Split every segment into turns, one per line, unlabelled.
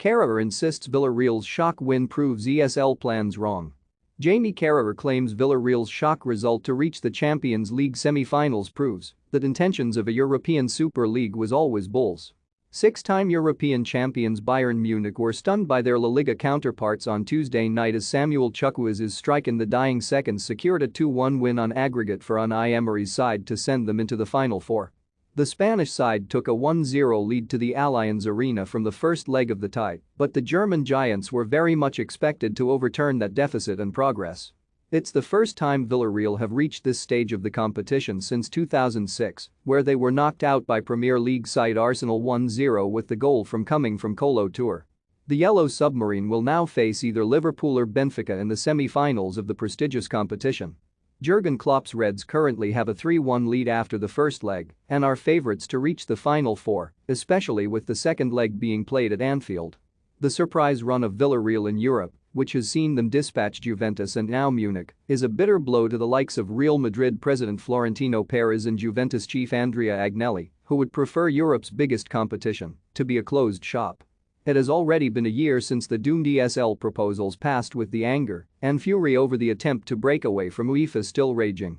Carragher insists Villarreal's shock win proves ESL plans wrong. Jamie Carragher claims Villarreal's shock result to reach the Champions League semi-finals proves that intentions of a European Super League was always bulls. Six-time European champions Bayern Munich were stunned by their La Liga counterparts on Tuesday night as Samuel Chukwuez's strike in the dying seconds secured a 2-1 win on aggregate for Unai Emery's side to send them into the Final Four. The Spanish side took a 1-0 lead to the Allianz Arena from the first leg of the tie, but the German giants were very much expected to overturn that deficit and progress. It's the first time Villarreal have reached this stage of the competition since 2006, where they were knocked out by Premier League side Arsenal 1-0 with the goal coming from Colo Touré. The Yellow Submarine will now face either Liverpool or Benfica in the semi-finals of the prestigious competition. Jurgen Klopp's Reds currently have a 3-1 lead after the first leg and are favourites to reach the Final Four, especially with the second leg being played at Anfield. The surprise run of Villarreal in Europe, which has seen them dispatch Juventus and now Munich, is a bitter blow to the likes of Real Madrid president Florentino Perez and Juventus chief Andrea Agnelli, who would prefer Europe's biggest competition to be a closed shop. It has already been a year since the doomed ESL proposals passed, with the anger and fury over the attempt to break away from UEFA still raging.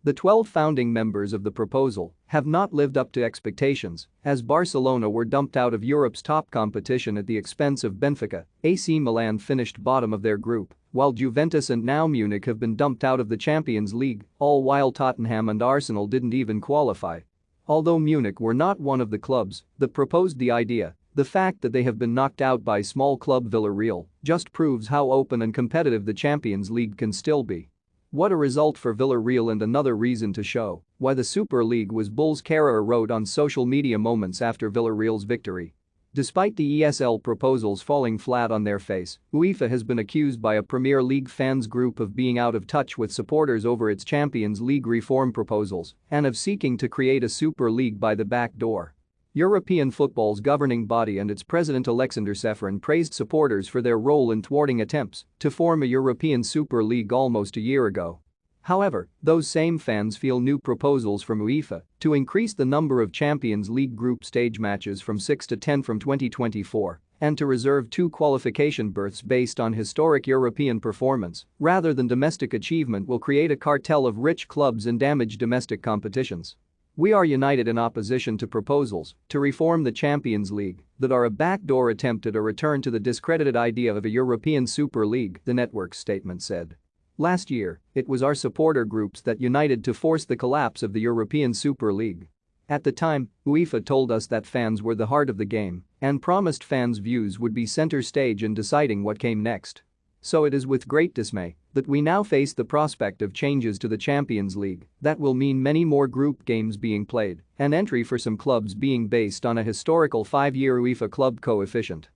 The 12 founding members of the proposal have not lived up to expectations, as Barcelona were dumped out of Europe's top competition at the expense of Benfica. AC Milan finished bottom of their group, while Juventus and now Munich have been dumped out of the Champions League, all while Tottenham and Arsenal didn't even qualify. Although Munich were not one of the clubs that proposed the idea, the fact that they have been knocked out by small club Villarreal just proves how open and competitive the Champions League can still be. What a result for Villarreal, and another reason to show why the Super League was bulls, Carragher wrote on social media moments after Villarreal's victory. Despite the ESL proposals falling flat on their face, UEFA has been accused by a Premier League fans group of being out of touch with supporters over its Champions League reform proposals and of seeking to create a Super League by the back door. European football's governing body and its president Alexander Ceferin praised supporters for their role in thwarting attempts to form a European Super League almost a year ago. However, those same fans feel new proposals from UEFA to increase the number of Champions League group stage matches from 6 to 10 from 2024 and to reserve 2 qualification berths based on historic European performance rather than domestic achievement will create a cartel of rich clubs and damage domestic competitions. We are united in opposition to proposals to reform the Champions League that are a backdoor attempt at a return to the discredited idea of a European Super League, the network's statement said. Last year, it was our supporter groups that united to force the collapse of the European Super League. At the time, UEFA told us that fans were the heart of the game and promised fans' views would be center stage in deciding what came next. So it is with great dismay that we now face the prospect of changes to the Champions League that will mean many more group games being played and entry for some clubs being based on a historical 5-year UEFA club coefficient.